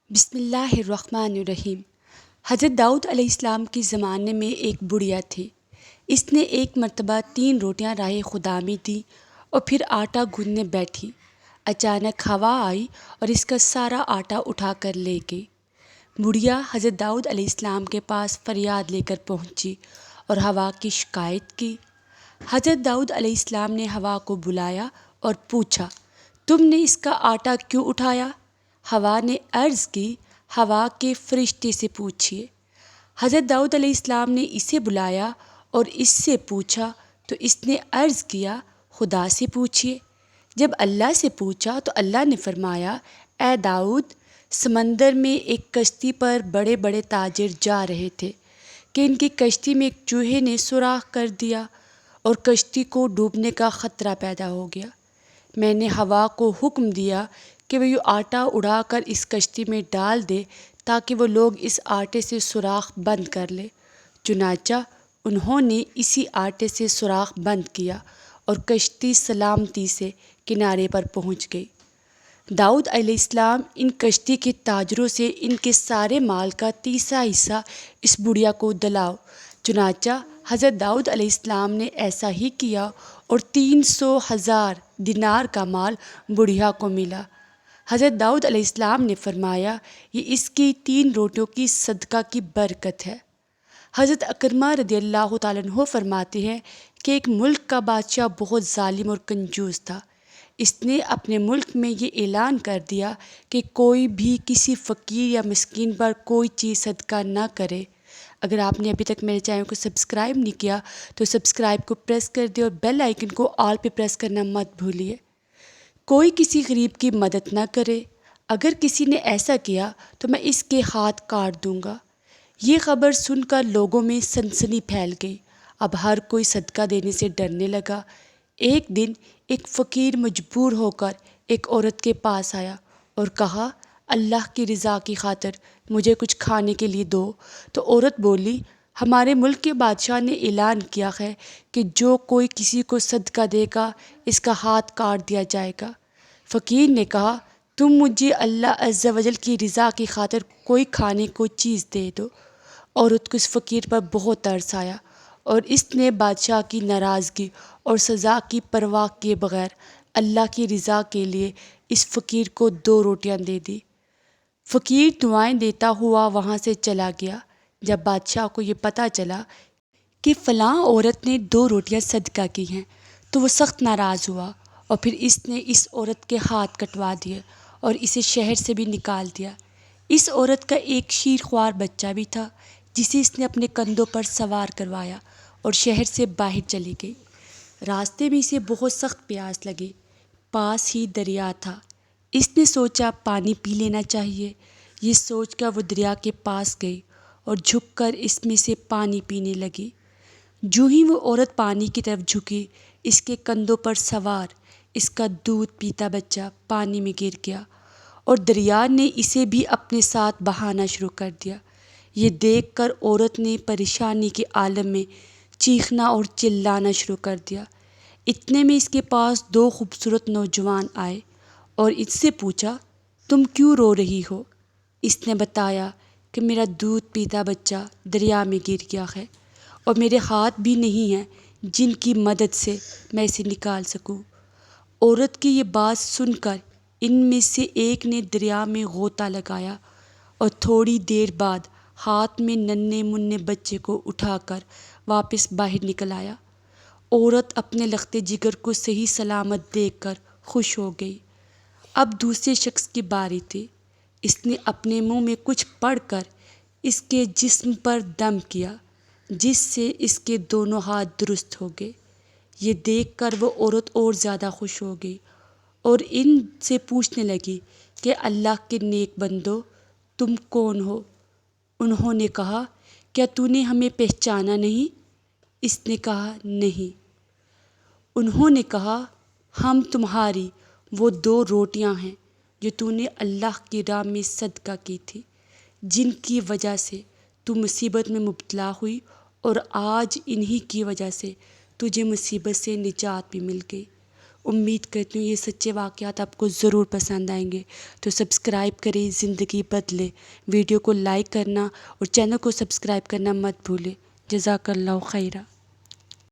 بسم اللہ الرحمن الرحیم۔ حضرت داؤد علیہ السلام کے زمانے میں ایک بڑھیا تھی۔ اس نے ایک مرتبہ 3 روٹیاں راہ خدا میں دیں اور پھر آٹا گوندنے بیٹھی۔ اچانک ہوا آئی اور اس کا سارا آٹا اٹھا کر لے گئی۔ بڑھیا حضرت داؤد علیہ السلام کے پاس فریاد لے کر پہنچی اور ہوا کی شکایت کی۔ حضرت داؤد علیہ السلام نے ہوا کو بلایا اور پوچھا، تم نے اس کا آٹا کیوں اٹھایا؟ ہوا نے عرض کی، ہوا کے فرشتے سے پوچھیے۔ حضرت داؤد علیہ السلام نے اسے بلایا اور اس سے پوچھا تو اس نے عرض کیا، خدا سے پوچھیے۔ جب اللہ سے پوچھا تو اللہ نے فرمایا، اے داؤد، سمندر میں ایک کشتی پر بڑے بڑے تاجر جا رہے تھے کہ ان کی کشتی میں ایک چوہے نے سوراخ کر دیا اور کشتی کو ڈوبنے کا خطرہ پیدا ہو گیا۔ میں نے ہوا کو حکم دیا کہ وہ یہ آٹا اڑا کر اس کشتی میں ڈال دے تاکہ وہ لوگ اس آٹے سے سوراخ بند کر لیں۔ چنانچہ انہوں نے اسی آٹے سے سوراخ بند کیا اور کشتی سلامتی سے کنارے پر پہنچ گئی۔ داؤد علیہ السلام ان کشتی کے تاجروں سے ان کے سارے مال کا 3واں حصہ اس بڑھیا کو دلاؤ۔ چنانچہ حضرت داؤد علیہ السلام نے ایسا ہی کیا اور 300,000 دینار کا مال بڑھیا کو ملا۔ حضرت داؤد علیہ السلام نے فرمایا، یہ اس کی 3 روٹیوں کی صدقہ کی برکت ہے۔ حضرت اکرمہ رضی اللہ تعالیٰ عنہ فرماتے ہیں کہ ایک ملک کا بادشاہ بہت ظالم اور کنجوس تھا۔ اس نے اپنے ملک میں یہ اعلان کر دیا کہ کوئی بھی کسی فقیر یا مسکین پر کوئی چیز صدقہ نہ کرے۔ اگر آپ نے ابھی تک میرے چینل کو سبسکرائب نہیں کیا تو سبسکرائب کو پریس کر دیں اور بیل آئیکن کو آل پہ پریس کرنا مت بھولیے۔ کوئی کسی غریب کی مدد نہ کرے، اگر کسی نے ایسا کیا تو میں اس کے ہاتھ کاٹ دوں گا۔ یہ خبر سن کر لوگوں میں سنسنی پھیل گئی۔ اب ہر کوئی صدقہ دینے سے ڈرنے لگا۔ ایک دن ایک فقیر مجبور ہو کر ایک عورت کے پاس آیا اور کہا، اللہ کی رضا کی خاطر مجھے کچھ کھانے کے لیے دو۔ تو عورت بولی، ہمارے ملک کے بادشاہ نے اعلان کیا ہے کہ جو کوئی کسی کو صدقہ دے گا اس کا ہاتھ کاٹ دیا جائے گا۔ فقیر نے کہا، تم مجھے اللہ عز و جل کی رضا کی خاطر کوئی کھانے کو چیز دے دو۔ عورت کو اس فقیر پر بہت ترس آیا اور اس نے بادشاہ کی ناراضگی اور سزا کی پرواہ کیے بغیر اللہ کی رضا کے لیے اس فقیر کو 2 روٹیاں دے دی۔ فقیر دعائیں دیتا ہوا وہاں سے چلا گیا۔ جب بادشاہ کو یہ پتہ چلا کہ فلاں عورت نے 2 روٹیاں صدقہ کی ہیں تو وہ سخت ناراض ہوا اور پھر اس نے اس عورت کے ہاتھ کٹوا دیے اور اسے شہر سے بھی نکال دیا۔ اس عورت کا ایک شیر خوار بچہ بھی تھا جسے اس نے اپنے کندھوں پر سوار کروایا اور شہر سے باہر چلی گئی۔ راستے میں اسے بہت سخت پیاس لگی۔ پاس ہی دریا تھا۔ اس نے سوچا پانی پی لینا چاہیے۔ یہ سوچ کر وہ دریا کے پاس گئی اور جھک کر اس میں سے پانی پینے لگی۔ جوں ہی وہ عورت پانی کی طرف جھکی، اس کے کندھوں پر سوار اس کا دودھ پیتا بچہ پانی میں گر گیا اور دریا نے اسے بھی اپنے ساتھ بہانا شروع کر دیا۔ یہ دیکھ کر عورت نے پریشانی کے عالم میں چیخنا اور چلانا شروع کر دیا۔ اتنے میں اس کے پاس 2 خوبصورت نوجوان آئے اور اس سے پوچھا، تم کیوں رو رہی ہو؟ اس نے بتایا کہ میرا دودھ پیتا بچہ دریا میں گر گیا ہے اور میرے ہاتھ بھی نہیں ہیں جن کی مدد سے میں اسے نکال سکوں۔ عورت کی یہ بات سن کر ان میں سے ایک نے دریا میں غوطہ لگایا اور تھوڑی دیر بعد ہاتھ میں ننھے منھے بچے کو اٹھا کر واپس باہر نکل آیا۔ عورت اپنے لختے جگر کو صحیح سلامت دیکھ کر خوش ہو گئی۔ اب دوسرے شخص کی باری تھی۔ اس نے اپنے منہ میں کچھ پڑھ کر اس کے جسم پر دم کیا جس سے اس کے دونوں ہاتھ درست ہو گئے۔ یہ دیکھ کر وہ عورت اور زیادہ خوش ہو گئی اور ان سے پوچھنے لگی کہ اللہ کے نیک بندو، تم کون ہو؟ انہوں نے کہا، کیا تو نے ہمیں پہچانا نہیں؟ اس نے کہا، نہیں۔ انہوں نے کہا، ہم تمہاری وہ 2 روٹیاں ہیں جو تو نے اللہ کی راہ میں صدقہ کی تھی، جن کی وجہ سے تو مصیبت میں مبتلا ہوئی اور آج انہی کی وجہ سے تجھے مصیبت سے نجات بھی مل گئی۔ امید کرتی ہوں یہ سچے واقعات آپ کو ضرور پسند آئیں گے، تو سبسکرائب کریں، زندگی بدلے، ویڈیو کو لائک کرنا اور چینل کو سبسکرائب کرنا مت بھولیں۔ جزاک اللہ خیرہ۔